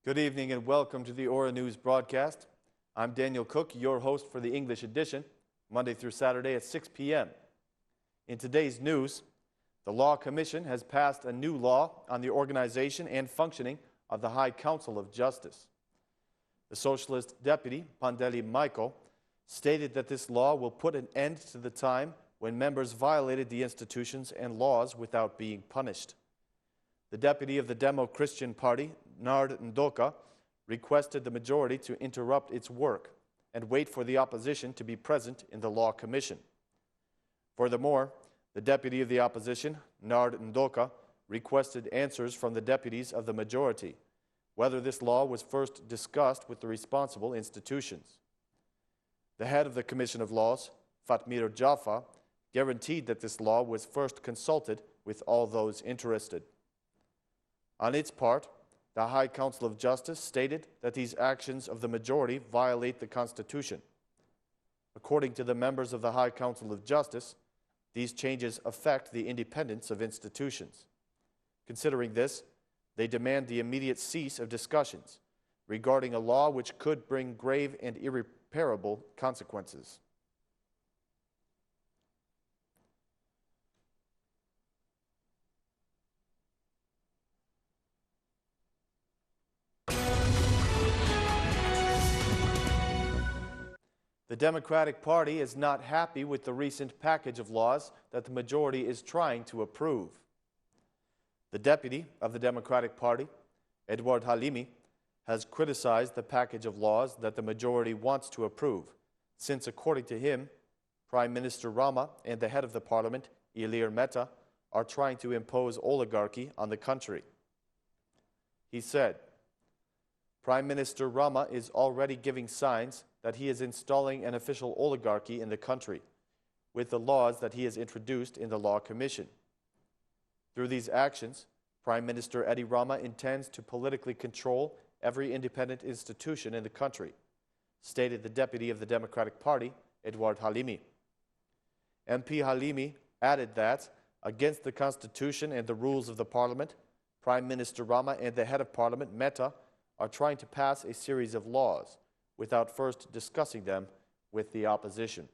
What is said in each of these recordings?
Good evening and welcome to the Aura News broadcast. I'm Daniel Cook, your host for the English edition, Monday through Saturday at 6 p.m. In today's news, the Law Commission has passed a new law on the organization and functioning of the High Council of Justice. The Socialist deputy, Pandeli Michael, stated that this law will put an end to the time when members violated the institutions and laws without being punished. The deputy of the Demo-Christian Party, Nard Ndoka, requested the majority to interrupt its work and wait for the opposition to be present in the Law Commission. Furthermore, the deputy of the opposition, Nard Ndoka, requested answers from the deputies of the majority, whether this law was first discussed with the responsible institutions. The head of the Commission of Laws, Fatmir Jaffa, guaranteed that this law was first consulted with all those interested. On its part, the High Council of Justice stated that these actions of the majority violate the Constitution. According to the members of the High Council of Justice, these changes affect the independence of institutions. Considering this, they demand the immediate cease of discussions regarding a law which could bring grave and irreparable consequences. The Democratic Party is not happy with the recent package of laws that the majority is trying to approve. The deputy of the Democratic Party, Edward Halimi, has criticized the package of laws that the majority wants to approve, since, according to him, Prime Minister Rama and the head of the parliament, Ilir Mehta, are trying to impose oligarchy on the country. He said, Prime Minister Rama is already giving signs that he is installing an official oligarchy in the country with the laws that he has introduced in the Law Commission. Through these actions, Prime Minister Edi Rama intends to politically control every independent institution in the country, stated the deputy of the Democratic Party, Edward Halimi. MP Halimi added that, against the Constitution and the rules of the Parliament, Prime Minister Rama and the head of Parliament, Mehta, are trying to pass a series of laws without first discussing them with the opposition.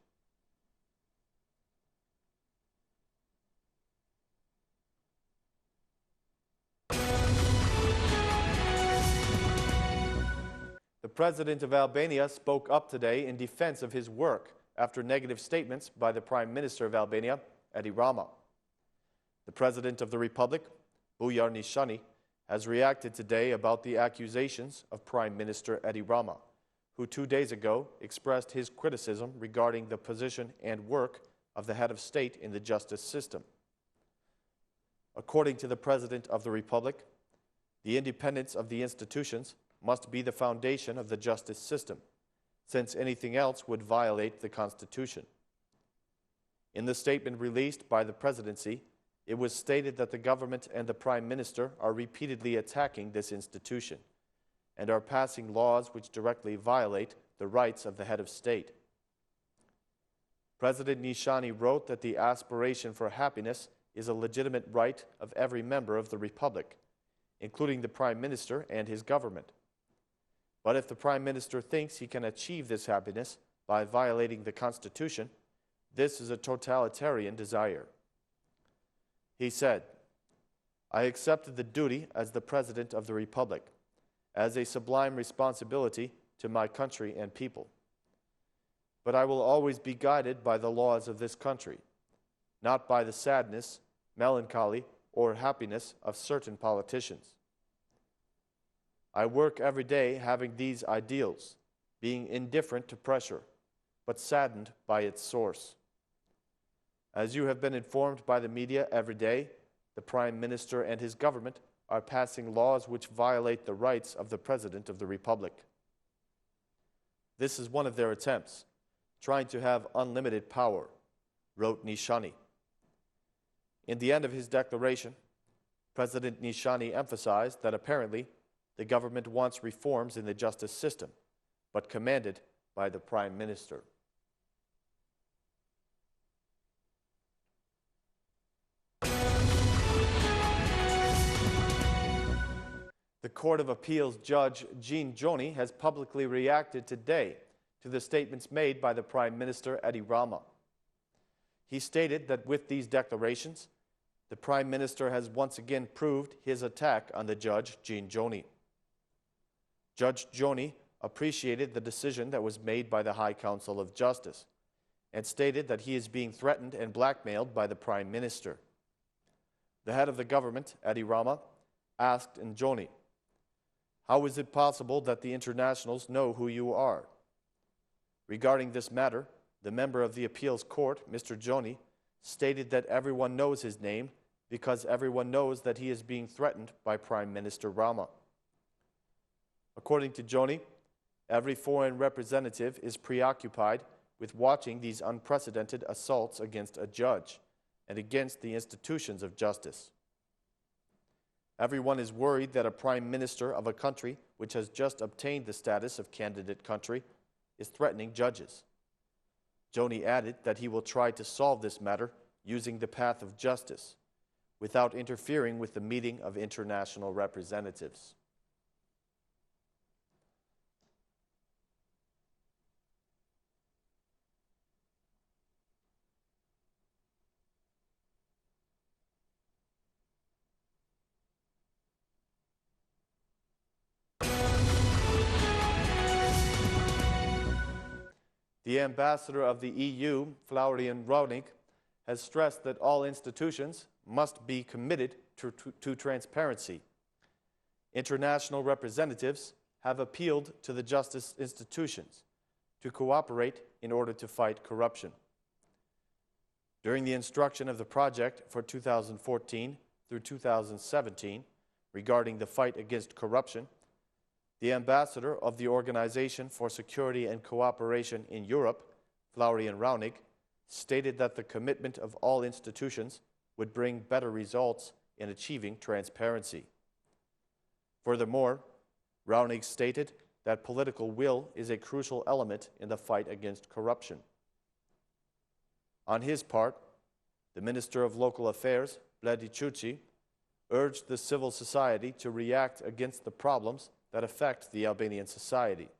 The President of Albania spoke up today in defense of his work after negative statements by the Prime Minister of Albania, Edi Rama. The President of the Republic, Bujar Nishani, has reacted today about the accusations of Prime Minister Edi Rama, who 2 days ago expressed his criticism regarding the position and work of the head of state in the justice system. According to the President of the Republic, the independence of the institutions must be the foundation of the justice system, since anything else would violate the Constitution. In the statement released by the presidency, it was stated that the government and the Prime Minister are repeatedly attacking this institution and are passing laws which directly violate the rights of the head of state. President Nishani wrote that the aspiration for happiness is a legitimate right of every member of the Republic, including the Prime Minister and his government. But if the Prime Minister thinks he can achieve this happiness by violating the Constitution, this is a totalitarian desire. He said, I accepted the duty as the President of the Republic, as a sublime responsibility to my country and people. But I will always be guided by the laws of this country, not by the sadness, melancholy, or happiness of certain politicians. I work every day having these ideals, being indifferent to pressure, but saddened by its source. As you have been informed by the media every day, the Prime Minister and his government are passing laws which violate the rights of the President of the Republic. This is one of their attempts, trying to have unlimited power, wrote Nishani. In the end of his declaration, President Nishani emphasized that apparently the government wants reforms in the justice system, but commanded by the Prime Minister. The Court of Appeals Judge Jean Joni has publicly reacted today to the statements made by the Prime Minister Edi Rama. He stated that with these declarations, the Prime Minister has once again proved his attack on the Judge Jean Joni. Judge Joni appreciated the decision that was made by the High Council of Justice and stated that he is being threatened and blackmailed by the Prime Minister. The head of the government, Edi Rama, asked Njoni, "How is it possible that the internationals know who you are?" Regarding this matter, the member of the appeals court, Mr. Joni, stated that everyone knows his name because everyone knows that he is being threatened by Prime Minister Rama. According to Joni, every foreign representative is preoccupied with watching these unprecedented assaults against a judge and against the institutions of justice. Everyone is worried that a prime minister of a country which has just obtained the status of candidate country is threatening judges. Joni added that he will try to solve this matter using the path of justice, without interfering with the meeting of international representatives. The ambassador of the EU, Florian Raunink, has stressed that all institutions must be committed to transparency. International representatives have appealed to the justice institutions to cooperate in order to fight corruption. During the instruction of the project for 2014 through 2017 regarding the fight against corruption, the ambassador of the Organization for Security and Cooperation in Europe, Florian Raunink, stated that the commitment of all institutions would bring better results in achieving transparency. Furthermore, Raunink stated that political will is a crucial element in the fight against corruption. On his part, the Minister of Local Affairs, Bledi Cucci, urged the civil society to react against the problems that affect the Albanian society.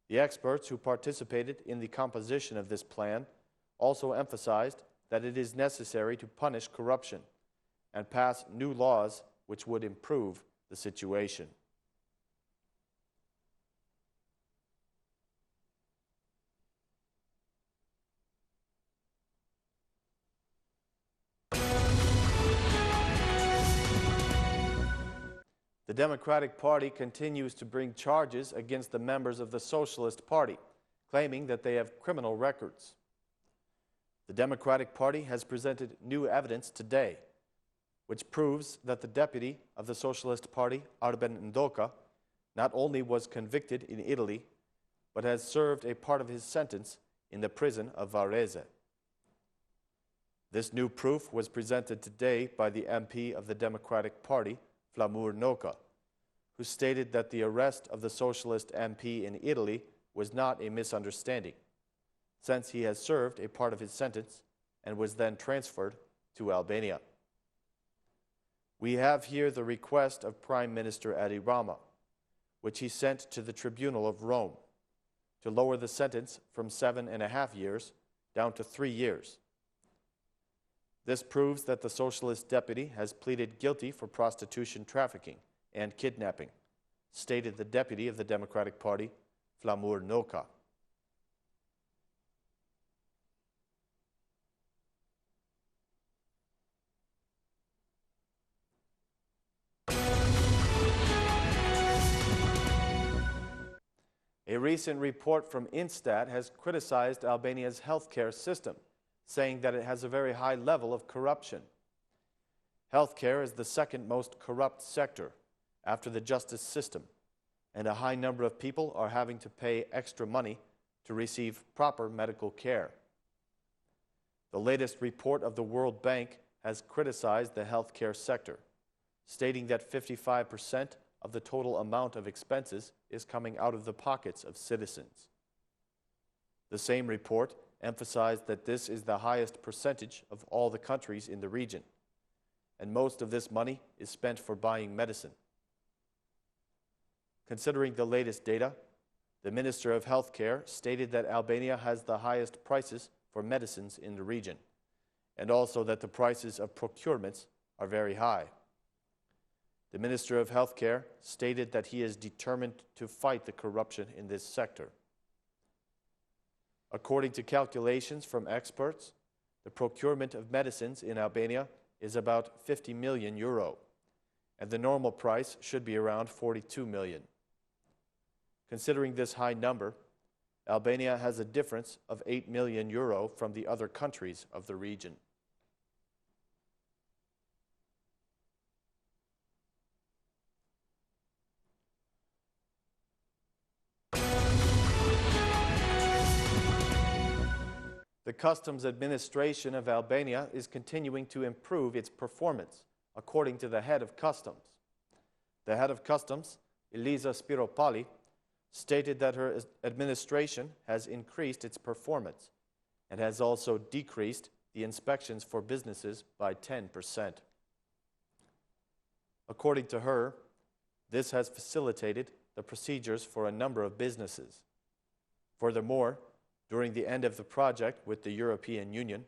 The experts who participated in the composition of this plan also emphasized that it is necessary to punish corruption and pass new laws which would improve the situation. The Democratic Party continues to bring charges against the members of the Socialist Party, claiming that they have criminal records. The Democratic Party has presented new evidence today, which proves that the deputy of the Socialist Party, Arben Ndoka, not only was convicted in Italy, but has served a part of his sentence in the prison of Varese. This new proof was presented today by the MP of the Democratic Party, Flamur Noka, who stated that the arrest of the Socialist MP in Italy was not a misunderstanding, since he has served a part of his sentence and was then transferred to Albania. We have here the request of Prime Minister Edi Rama, which he sent to the Tribunal of Rome, to lower the sentence from 7.5 years down to 3 years. This proves that the Socialist deputy has pleaded guilty for prostitution trafficking and kidnapping, stated the deputy of the Democratic Party, Flamur Noka. A recent report from Instat has criticized Albania's healthcare system, saying that it has a very high level of corruption. Healthcare is the second most corrupt sector after the justice system, and a high number of people are having to pay extra money to receive proper medical care. The latest report of the World Bank has criticized the healthcare sector, stating that 55% of the total amount of expenses is coming out of the pockets of citizens. The same report emphasized that this is the highest percentage of all the countries in the region, and most of this money is spent for buying medicine. Considering the latest data, the Minister of Healthcare stated that Albania has the highest prices for medicines in the region, and also that the prices of procurements are very high. The Minister of Healthcare stated that he is determined to fight the corruption in this sector. According to calculations from experts, the procurement of medicines in Albania is about 50 million euro, and the normal price should be around 42 million. Considering this high number, Albania has a difference of 8 million euro from the other countries of the region. The Customs Administration of Albania is continuing to improve its performance, according to the head of Customs. The head of Customs, Elisa Spiropali, stated that her administration has increased its performance and has also decreased the inspections for businesses by 10%. According to her, this has facilitated the procedures for a number of businesses. Furthermore, during the end of the project with the European Union,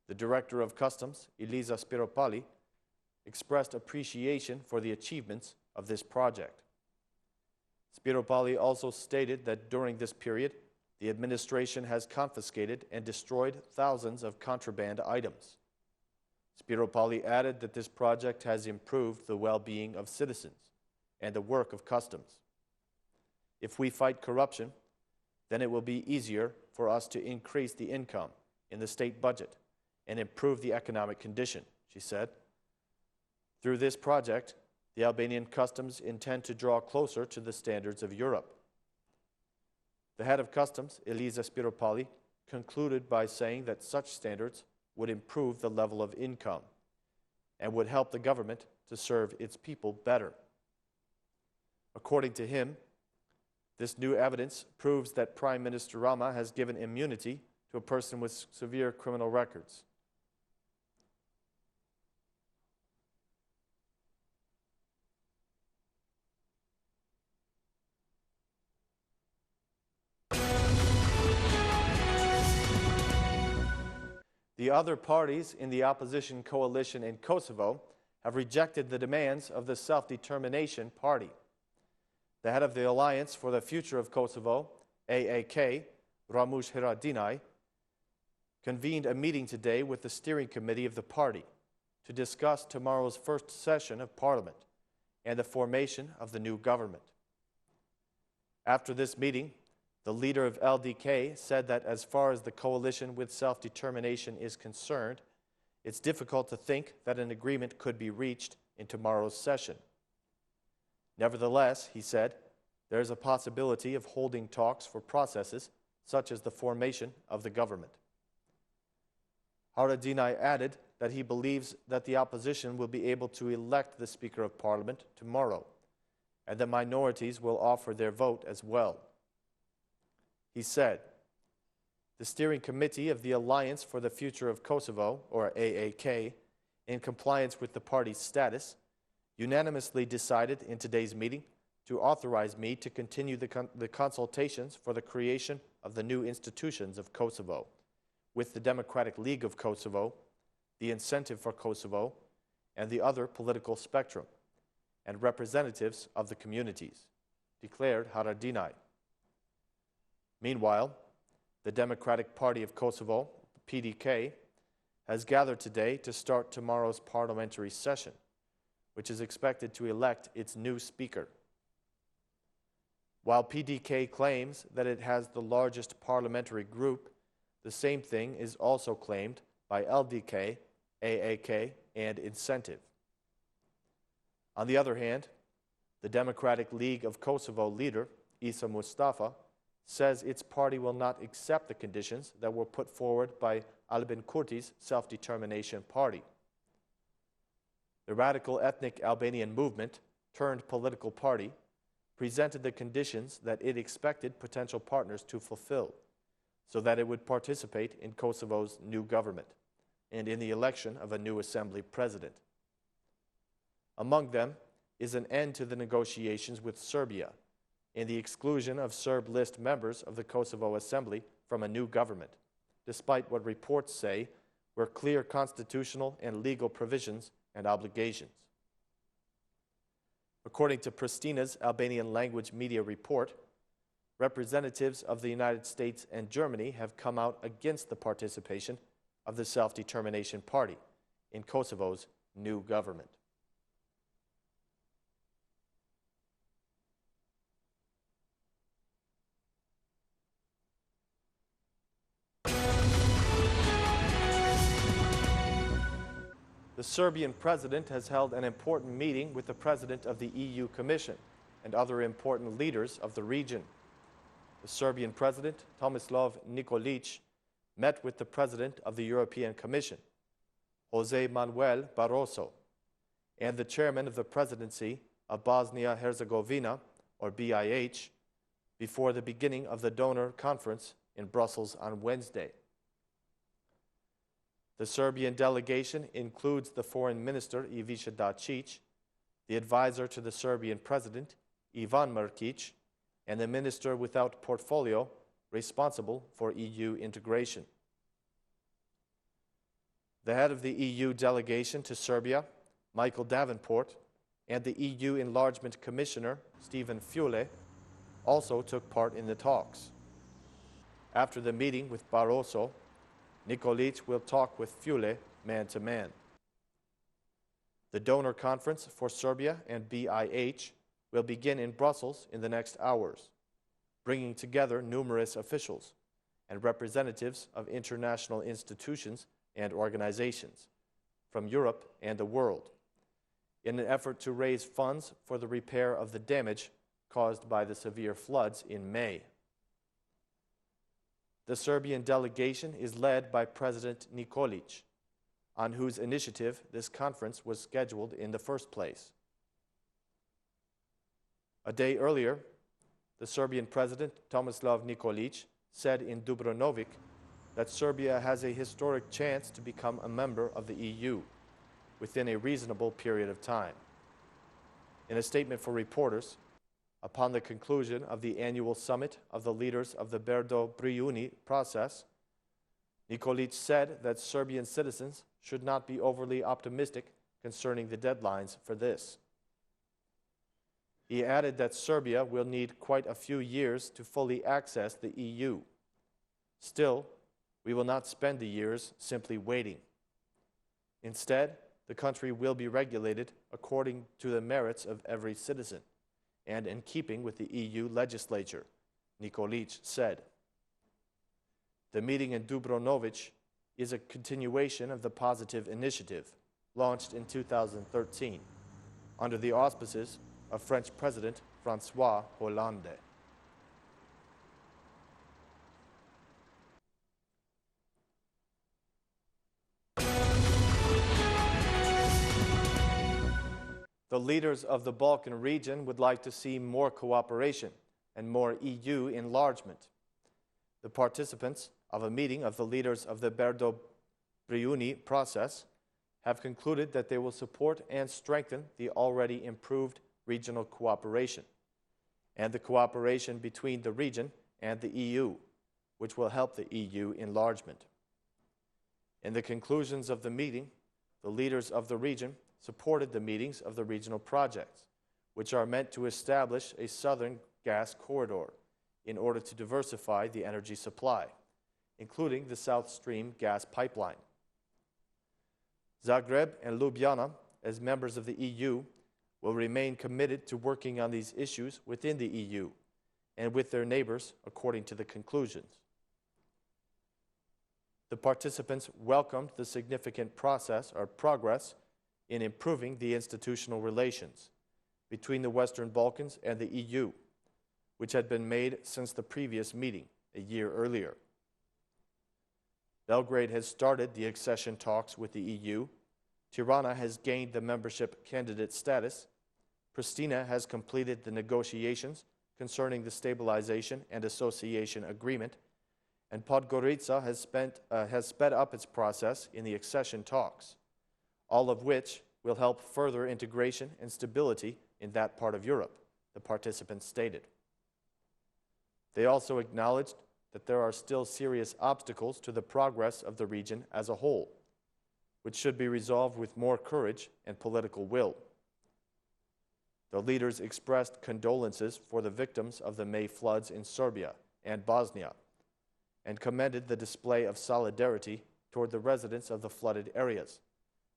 the Director of Customs, Elisa Spiropali, expressed appreciation for the achievements of this project. Spiropali also stated that during this period, the administration has confiscated and destroyed thousands of contraband items. Spiropali added that this project has improved the well-being of citizens and the work of customs. If we fight corruption, then it will be easier for us to increase the income in the state budget and improve the economic condition, she said. Through this project, the Albanian customs intend to draw closer to the standards of Europe. The head of customs, Elisa Spiropali, concluded by saying that such standards would improve the level of income and would help the government to serve its people better. According to him, this new evidence proves that Prime Minister Rama has given immunity to a person with severe criminal records. The other parties in the opposition coalition in Kosovo have rejected the demands of the Self-Determination Party. The head of the Alliance for the Future of Kosovo, AAK, Ramush Haradinaj, convened a meeting today with the steering committee of the party to discuss tomorrow's first session of Parliament and the formation of the new government. After this meeting, the leader of LDK said that as far as the coalition with self-determination is concerned, it's difficult to think that an agreement could be reached in tomorrow's session. Nevertheless, he said, there is a possibility of holding talks for processes such as the formation of the government. Haradinaj added that he believes that the opposition will be able to elect the Speaker of Parliament tomorrow, and that minorities will offer their vote as well. He said, the steering committee of the Alliance for the Future of Kosovo, or AAK, in compliance with the party's status, unanimously decided in today's meeting to authorize me to continue the consultations for the creation of the new institutions of Kosovo with the Democratic League of Kosovo, the Incentive for Kosovo, and the other political spectrum, and representatives of the communities, declared Haradinaj. Meanwhile, the Democratic Party of Kosovo, PDK, has gathered today to start tomorrow's parliamentary session, which is expected to elect its new speaker. While PDK claims that it has the largest parliamentary group, the same thing is also claimed by LDK, AAK, and Incentive. On the other hand, the Democratic League of Kosovo leader, Isa Mustafa, says its party will not accept the conditions that were put forward by Albin Kurti's Self-Determination Party. The radical ethnic Albanian movement, turned political party, presented the conditions that it expected potential partners to fulfill, so that it would participate in Kosovo's new government and in the election of a new assembly president. Among them is an end to the negotiations with Serbia in the exclusion of Serb list members of the Kosovo Assembly from a new government, despite what reports say were clear constitutional and legal provisions and obligations. According to Pristina's Albanian language media report, representatives of the United States and Germany have come out against the participation of the Self-Determination Party in Kosovo's new government. The Serbian president has held an important meeting with the president of the EU Commission and other important leaders of the region. The Serbian president, Tomislav Nikolic, met with the president of the European Commission, Jose Manuel Barroso, and the chairman of the presidency of Bosnia-Herzegovina, or BIH, before the beginning of the donor conference in Brussels on Wednesday. The Serbian delegation includes the foreign minister Ivica Dačić, the advisor to the Serbian president Ivan Mrkić, and the minister without portfolio responsible for EU integration. The head of the EU delegation to Serbia, Michael Davenport, and the EU Enlargement Commissioner, Stephen Füle, also took part in the talks. After the meeting with Barroso, Nikolic will talk with Füle man-to-man. The donor conference for Serbia and BIH will begin in Brussels in the next hours, bringing together numerous officials and representatives of international institutions and organizations from Europe and the world, in an effort to raise funds for the repair of the damage caused by the severe floods in May. The Serbian delegation is led by President Nikolic, on whose initiative this conference was scheduled in the first place. A day earlier, the Serbian president, Tomislav Nikolic, said in Dubrovnik that Serbia has a historic chance to become a member of the EU within a reasonable period of time. In a statement for reporters, upon the conclusion of the annual summit of the leaders of the Brdo-Briuni process, Nikolic said that Serbian citizens should not be overly optimistic concerning the deadlines for this. He added that Serbia will need quite a few years to fully access the EU. Still, we will not spend the years simply waiting. Instead, the country will be regulated according to the merits of every citizen and in keeping with the EU legislature, Nikolic said. The meeting in Dubrovnik is a continuation of the positive initiative launched in 2013 under the auspices of French President François Hollande. The leaders of the Balkan region would like to see more cooperation and more EU enlargement. The participants of a meeting of the leaders of the Brdo-Briuni process have concluded that they will support and strengthen the already improved regional cooperation and the cooperation between the region and the EU, which will help the EU enlargement. In the conclusions of the meeting, the leaders of the region supported the meetings of the regional projects, which are meant to establish a southern gas corridor in order to diversify the energy supply, including the South Stream gas pipeline. Zagreb and Ljubljana, as members of the EU, will remain committed to working on these issues within the EU and with their neighbors according to the conclusions. The participants welcomed the significant progress in improving the institutional relations between the Western Balkans and the EU, which had been made since the previous meeting a year earlier. Belgrade has started the accession talks with the EU. Tirana has gained the membership candidate status. Pristina has completed the negotiations concerning the Stabilization and Association Agreement, and Podgorica has sped up its process in the accession talks, all of which will help further integration and stability in that part of Europe, the participants stated. They also acknowledged that there are still serious obstacles to the progress of the region as a whole, which should be resolved with more courage and political will. The leaders expressed condolences for the victims of the May floods in Serbia and Bosnia, and commended the display of solidarity toward the residents of the flooded areas,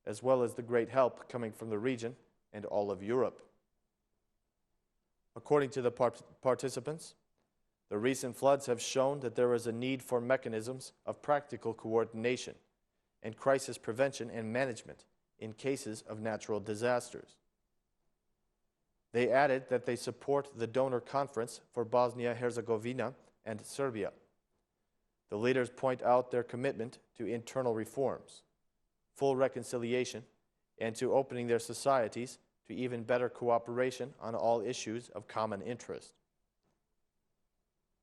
as well as the great help coming from the region and all of Europe. According to the participants, the recent floods have shown that there is a need for mechanisms of practical coordination and crisis prevention and management in cases of natural disasters. They added that they support the donor conference for Bosnia-Herzegovina and Serbia. The leaders point out their commitment to internal reforms, full reconciliation, and to opening their societies to even better cooperation on all issues of common interest.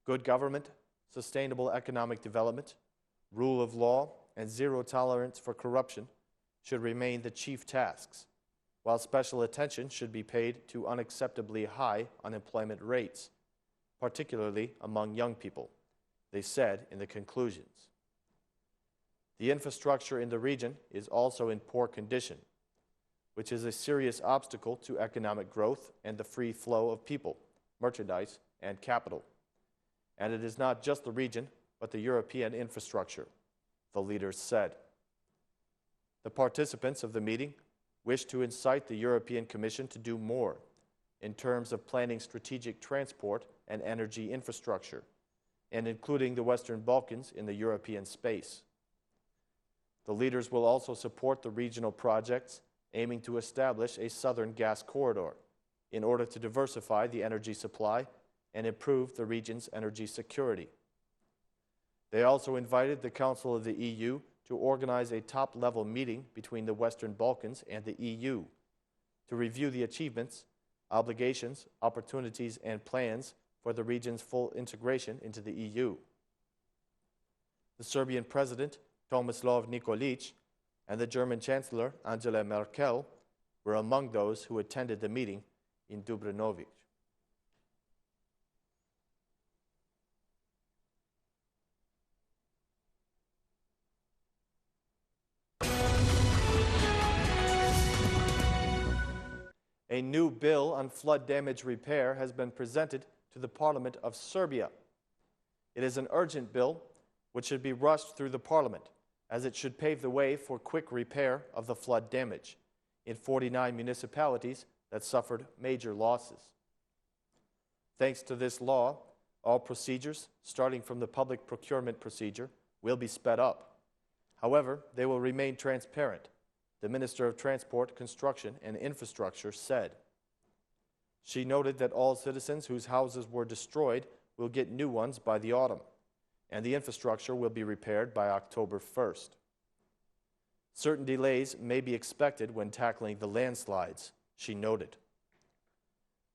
Good government, sustainable economic development, rule of law, and zero tolerance for corruption should remain the chief tasks, while special attention should be paid to unacceptably high unemployment rates, particularly among young people, they said in the conclusions. The infrastructure in the region is also in poor condition, which is a serious obstacle to economic growth and the free flow of people, merchandise, and capital. And it is not just the region, but the European infrastructure, the leaders said. The participants of the meeting wish to incite the European Commission to do more in terms of planning strategic transport and energy infrastructure, and including the Western Balkans in the European space. The leaders will also support the regional projects aiming to establish a southern gas corridor in order to diversify the energy supply and improve the region's energy security. They also invited the Council of the EU to organize a top-level meeting between the Western Balkans and the EU to review the achievements, obligations, opportunities, and plans for the region's full integration into the EU. The Serbian President, Tomislav Nikolic, and the German Chancellor, Angela Merkel, were among those who attended the meeting in Dubrovnik. A new bill on flood damage repair has been presented to the Parliament of Serbia. It is an urgent bill which should be rushed through the Parliament, as it should pave the way for quick repair of the flood damage in 49 municipalities that suffered major losses. Thanks to this law, all procedures, starting from the public procurement procedure, will be sped up. However, they will remain transparent, the Minister of Transport, Construction, and Infrastructure said. She noted that all citizens whose houses were destroyed will get new ones by the autumn, and the infrastructure will be repaired by October 1st. Certain delays may be expected when tackling the landslides, she noted.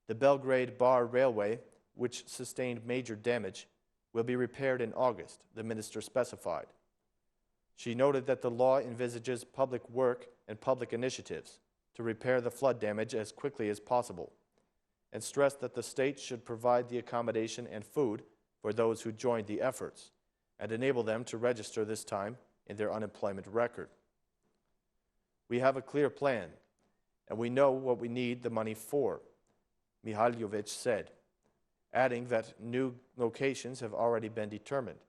The Belgrade-Bar Railway, which sustained major damage, will be repaired in August, the minister specified. She noted that the law envisages public work and public initiatives to repair the flood damage as quickly as possible, and stressed that the state should provide the accommodation and food for those who joined the efforts, and enable them to register this time in their unemployment record. We have a clear plan, and we know what we need the money for, Mihajlović said, adding that new locations have already been determined,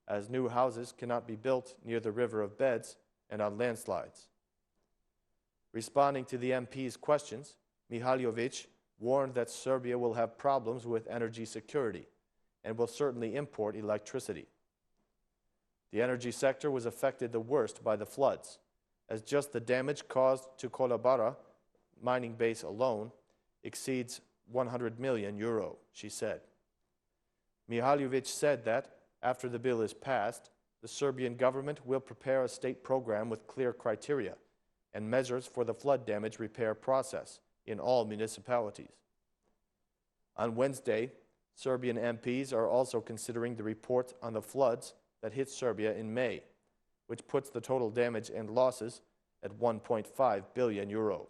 as new houses cannot be built near the river of beds and on landslides. Responding to the MP's questions, Mihajlović warned that Serbia will have problems with energy security and will certainly import electricity. The energy sector was affected the worst by the floods, as just the damage caused to Kolubara mining base alone exceeds 100 million euro, she said. Mihajlović said that, after the bill is passed, the Serbian government will prepare a state program with clear criteria and measures for the flood damage repair process in all municipalities. On Wednesday, Serbian MPs are also considering the report on the floods that hit Serbia in May, which puts the total damage and losses at 1.5 billion euro.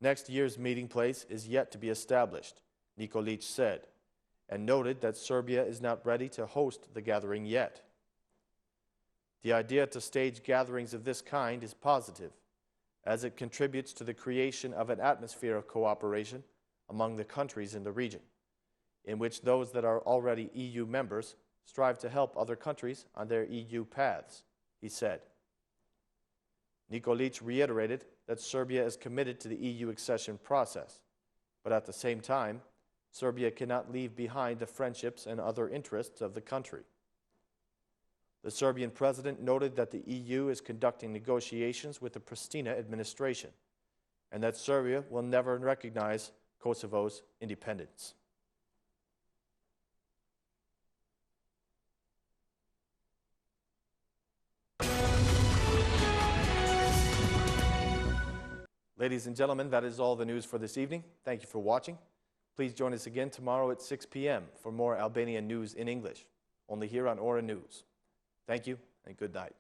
Next year's meeting place is yet to be established, Nikolic said, and noted that Serbia is not ready to host the gathering yet. The idea to stage gatherings of this kind is positive, as it contributes to the creation of an atmosphere of cooperation among the countries in the region, in which those that are already EU members strive to help other countries on their EU paths, he said. Nikolic reiterated that Serbia is committed to the EU accession process, but at the same time, Serbia cannot leave behind the friendships and other interests of the country. The Serbian president noted that the EU is conducting negotiations with the Pristina administration and that Serbia will never recognize Kosovo's independence. Ladies and gentlemen, that is all the news for this evening. Thank you for watching. Please join us again tomorrow at 6 p.m. for more Albanian news in English, only here on Aura News. Thank you and good night.